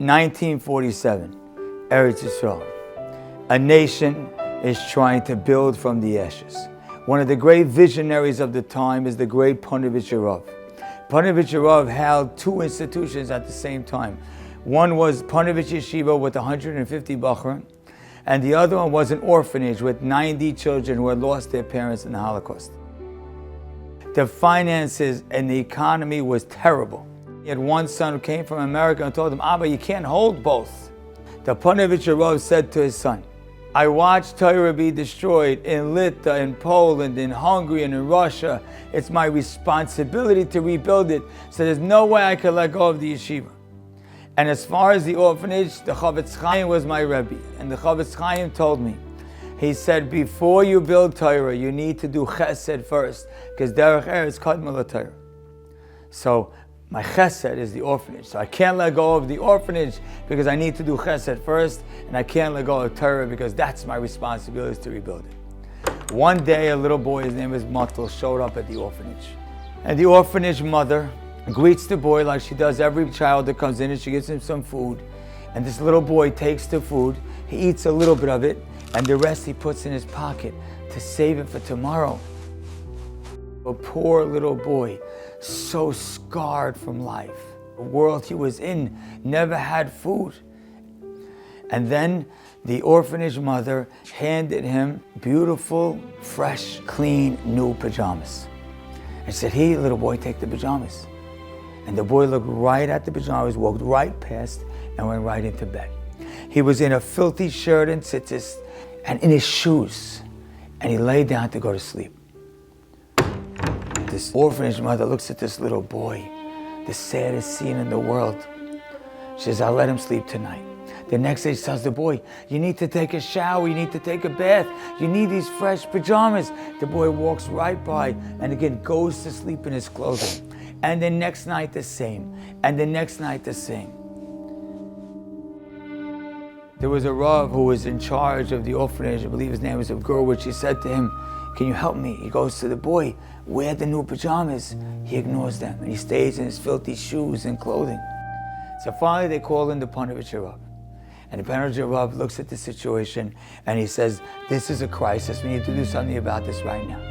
1947, Eretz Yisrael. A nation is trying to build from the ashes. One of the great visionaries of the time is the great Ponovich. Ponovich held two institutions at the same time. One was Ponovich Yeshiva with 150 Bachrim, and the other one was an orphanage with 90 children who had lost their parents in the Holocaust. The finances and the economy was terrible. He had one son who came from America and told him, Abba, you can't hold both. The Ponovich said to his son, I watched Torah be destroyed in Litva, in Poland, in Hungary, and in Russia. It's my responsibility to rebuild it, so there's no way I could let go of the yeshiva. And as far as the orphanage, the Chavetz Chaim was my Rabbi. And the Chavetz Chaim told me, he said, before you build Torah, you need to do chesed first, because derech eretz kadma l'Torah. So my chesed is the orphanage. So I can't let go of the orphanage because I need to do chesed first, and I can't let go of Torah because that's my responsibility, is to rebuild it. One day, a little boy, his name is Matel, showed up at the orphanage. And the orphanage mother greets the boy like she does every child that comes in, and she gives him some food. And this little boy takes the food, he eats a little bit of it, and the rest he puts in his pocket to save it for tomorrow. A poor little boy, so scarred from life. The world he was in never had food. And then the orphanage mother handed him beautiful, fresh, clean, new pajamas. And said, here, little boy, take the pajamas. And the boy looked right at the pajamas, walked right past, and went right into bed. He was in a filthy shirt and tzitzis, and in his shoes. And he lay down to go to sleep. This orphanage mother looks at this little boy, the saddest scene in the world. She says, I'll let him sleep tonight. The next day she tells the boy, you need to take a shower, you need to take a bath, you need these fresh pajamas. The boy walks right by and again goes to sleep in his clothing. And the next night the same, and the next night the same. There was a Rav who was in charge of the orphanage, I believe his name was Haber. He said to him, can you help me? He goes to the boy, wear the new pajamas. He ignores them and he stays in his filthy shoes and clothing. So finally they call in the Ponovich. And the Ponovich looks at the situation and he says, this is a crisis, we need to do something about this right now.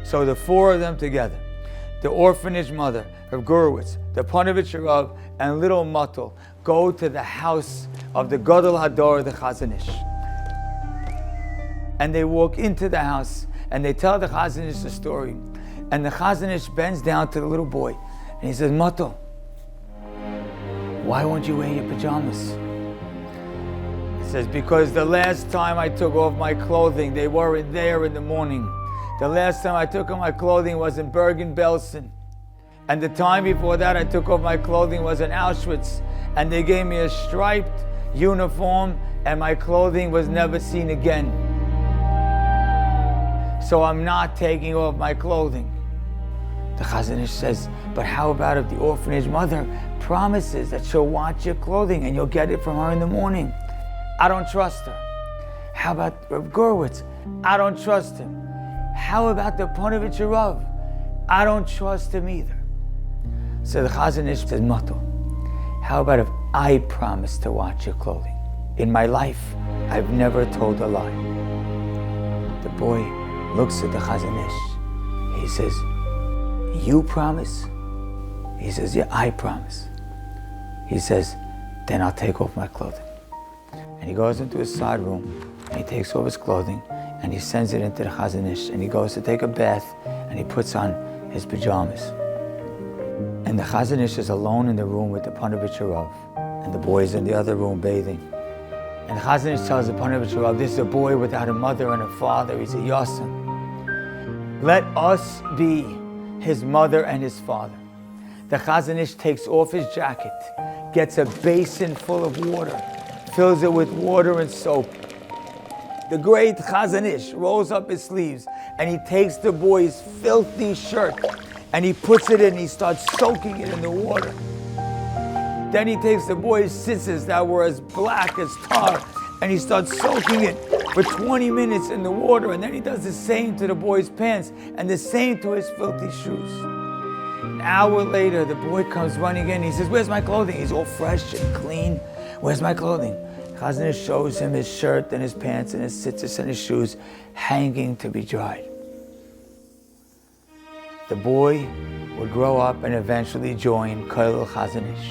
So the four of them together, the orphanage mother, Rav Gurwitz, the Ponovich and little Matel, go to the house of the Gadol Hador, the Chazon Ish. And they walk into the house and they tell the Chazon Ish the story. And the Chazon Ish bends down to the little boy and he says, Matel, why won't you wear your pajamas? He says, because the last time I took off my clothing, they weren't there in the morning. The last time I took off my clothing was in Bergen-Belsen. And the time before that I took off my clothing was in Auschwitz. And they gave me a striped uniform and my clothing was never seen again. So I'm not taking off my clothing. The Chazon Ish says, but how about if the orphanage mother promises that she'll watch your clothing and you'll get it from her in the morning? I don't trust her. How about Rav Gurwitz? I don't trust him. How about the Ponovich Rav? I don't trust him either. So the Chazon Ish says, Matel, how about if I promise to watch your clothing? In my life, I've never told a lie. The boy looks at the Chazon Ish. He says, you promise? He says, yeah, I promise. He says, then I'll take off my clothing. And he goes into his side room and he takes off his clothing and he sends it into the Chazon Ish and he goes to take a bath and he puts on his pajamas. And the Chazon Ish is alone in the room with the Ponovich and the boys in the other room bathing. And the Chazon Ish tells the Ponovich, this is a boy without a mother and a father. He's a Yasin. Let us be his mother and his father. The Chazon Ish takes off his jacket, gets a basin full of water, fills it with water and soap. The great Chazon Ish rolls up his sleeves and he takes the boy's filthy shirt and he puts it in and he starts soaking it in the water. Then he takes the boy's scissors that were as black as tar and he starts soaking it for 20 minutes in the water, and then he does the same to the boy's pants and the same to his filthy shoes. hour later, the boy comes running in. He says, where's my clothing? He's all fresh and clean. Where's my clothing? Chazon Ish shows him his shirt and his pants and his tzitzis and his shoes hanging to be dried. The boy would grow up and eventually join Kollel Chazon Ish.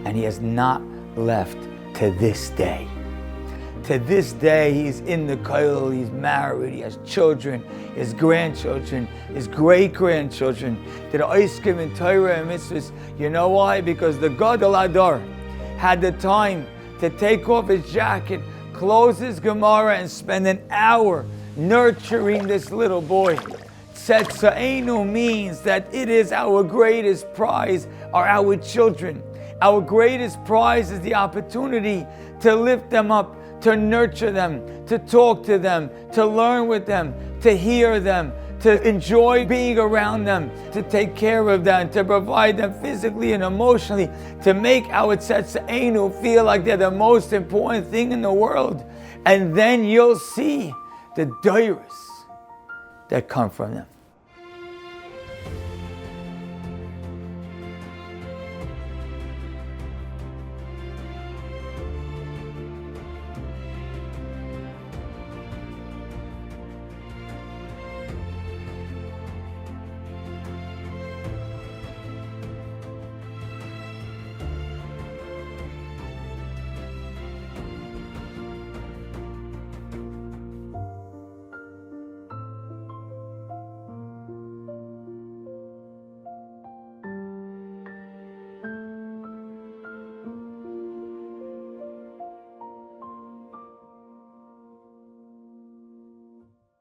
And he has not left to this day. To this day, he's in the kollel, he's married, he has children, his grandchildren, his great-grandchildren that are oiskim in Torah and mitzvahs. You know why? Because the Gadol Adar had the time to take off his jacket, close his Gemara, and spend an hour nurturing this little boy. Tzetzaenu means that it is our greatest prize are our children. Our greatest prize is the opportunity to lift them up, to nurture them, to talk to them, to learn with them, to hear them, to enjoy being around them, to take care of them, to provide them physically and emotionally, to make our tzetzaenu feel like they're the most important thing in the world. And then you'll see the doiros that come from them.